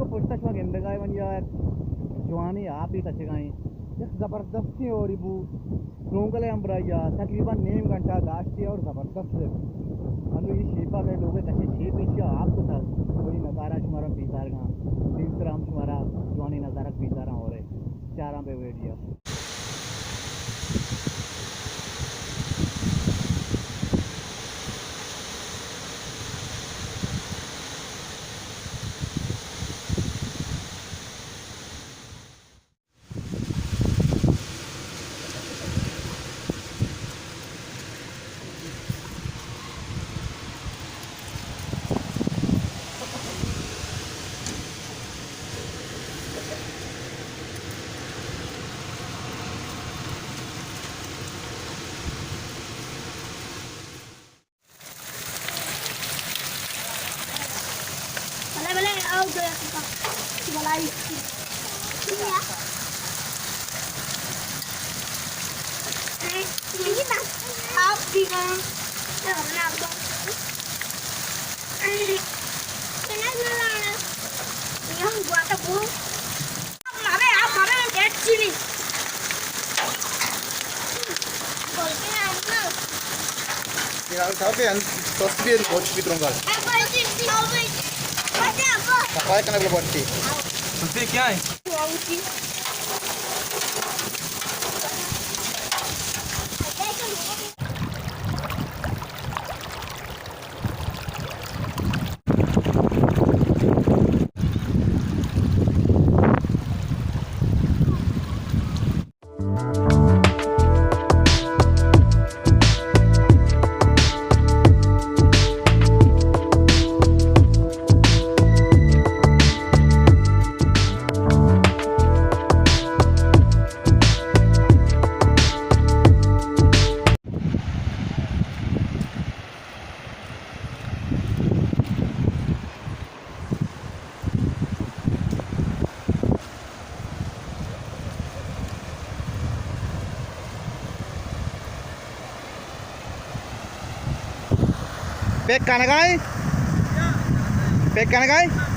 को पुछता छुआ गिंदगाय वन यार जवानी आप ही तचगाई ज़बरदस्ती और इबू रोंगले अम्बरा या तकरीबन नेम घंटा दाश्ती और ज़बरदस्त अनु ये शेपा में लोग कच्चे शेप इच्छा आपको था वही नज़ारा शुमारा पीसार का तीसरा हम शुमारा जवानी नज़ारा पीसारा हो रहे चारा पे बैठ गया आओ दो मलाई आप भी Apa kena boleh buat ti? Nanti क्या है? Pek kanagai? Pek kanagai?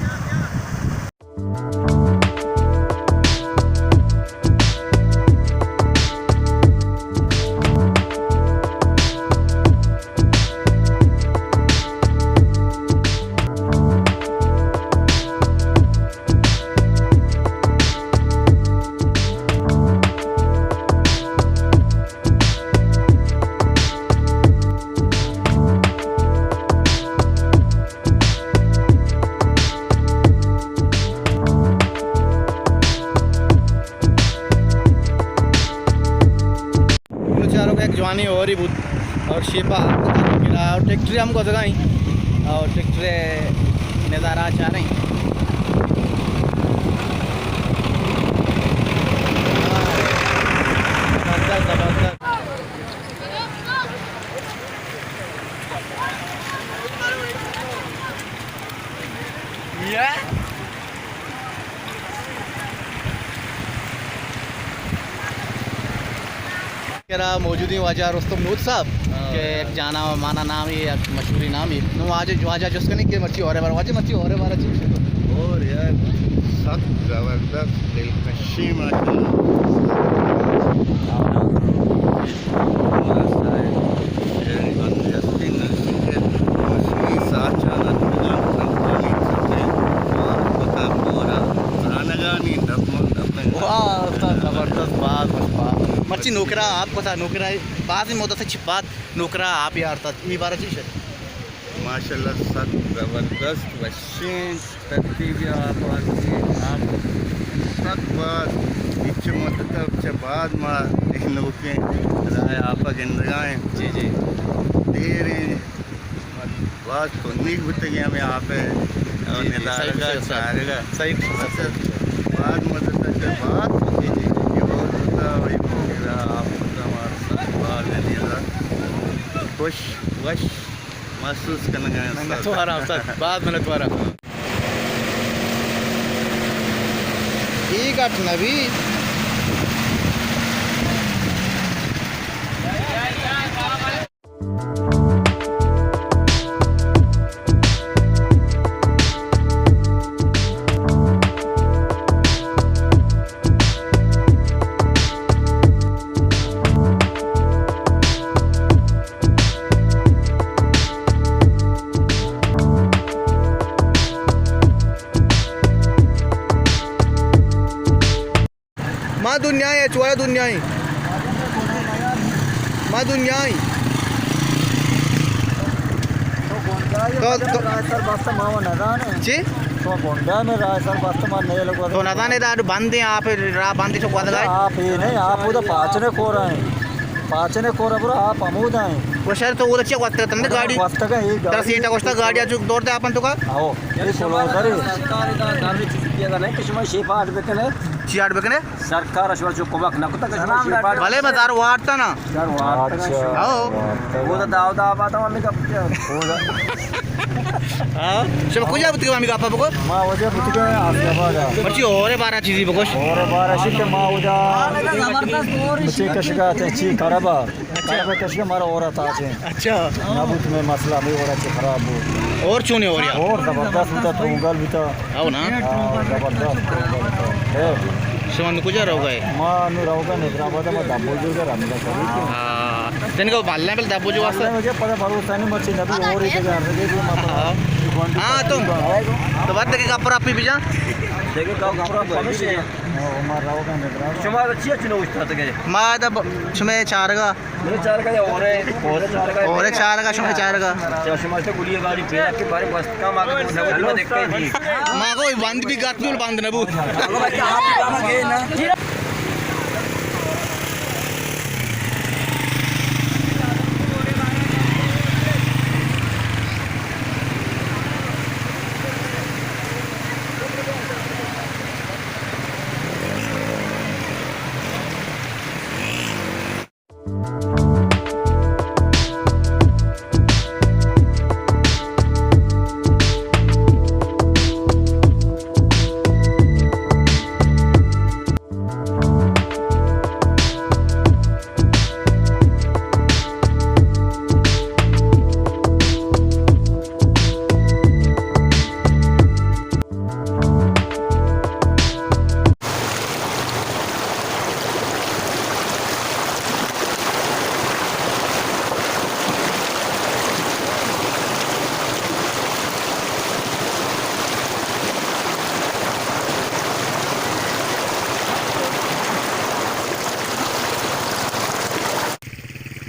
जवानी और ही और शेपा और ट्रैक्टर हमको जगह और ट्रैक्टर नज़ारा चाह रहे हैं मौजूदी वाजा रुस्तम नूर साहब के एक जाना माना नाम ही एक मशहूरी नाम ही नो वाजा जिसका नहीं कि मच्छी और बार वाजे मच्छी और बार चीज और यार सख्त ज़बरदस्त दिलकशी ज़बरदस्त बात मच्छी नौकरा आपको था नौकरा बाद में होता था छिपात नौकरा आप यार था ये बारह चीज़ है माशाल्लाह सख्त ज़बरदस्त वशीन तरतीब आप सख्त बात इच्छे मतलब चे बाद माँ नौके राय आप गिंदगाएँ जी जी देरे बात तो नहीं होते गया मैं आप और निदारेगा सारेगा सही बाद मतलब के बाद जी जी ये बहुत होता वही पूरा आप मतलब बात नहीं खुश वश महसूस करना है तुम्हारा बाद में तुम्हारा ठीक है नबी माँ दुनिया है चुवाला दुनिया ही माँ दुनिया ही जी तो नदा ने दारू बंद आप बंद तो बंद गए आप ही नहीं आप उधर पाचने कोरा पूरा आप अमूद हैं वो शहर तो उधर वक्त तंदे गाड़ी वस्तक है ये तर सीटा कोस्ता गाड़ी आजू दौड़ते अपन तो का आओ ये सोलो सर सरकार का गाड़ी चीज नहीं किसी में शेफा आठ बेकने चियाड़ बकने सरकार अशवर जो कोबक ना कुता किसी में भले मैं दारू वाटता ना यार आओ वो तो दाव दाव आता मम्मी का हां सब कुछ अब तक मम्मी का पापा को मां वजह बुत के आसिया बाजा बच्ची और 12 चीज बकोश और 12 शिक मां वजह बच्चे कशगा ची खराबा खराबा कशगा मारा और आता है अच्छा नाबूत में मसला भी हो रहा है खराब हो और चूने हो रहा और जबरदस्त होता ट्रोंगल भी था आओ ना जबरदस्त है सुमन कुछ रहो गए मां नु रहोगा हैदराबाद में दबो जो कर हमला करी हां तने को बालने पे दबो जो वास्ते मुझे पता भरोसा नहीं मच्छी नबी और एक हजार दे दे मां हां तो बात के कपड़ा पी भी जा देखे गांव कपड़ा बोल मां रहोगा हैदराबाद शुमा अच्छी अच्छी नो उस्ता तक मां तब शुमे 4 का मेरे 4 का और 4 का शुमे 4 का शुमा से गुलिया गाड़ी पे आपके बारे में बस काम आगे नबू देख के जी मां को बंद भी गात में बंद नबू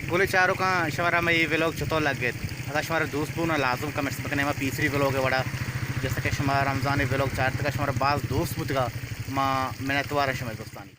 बोले चारों का शवरा में ये व्लॉग चतो लग गए अगर हमारे दोस्त ना लाजम कमेंट्स में कहने तीसरी व्लॉग है बड़ा जैसे कि हमारा रमज़ान व्लॉग चार तक हमारा बाज दोस्त बुतगा माँ मैंने तुम्हारा शमय दोस्तानी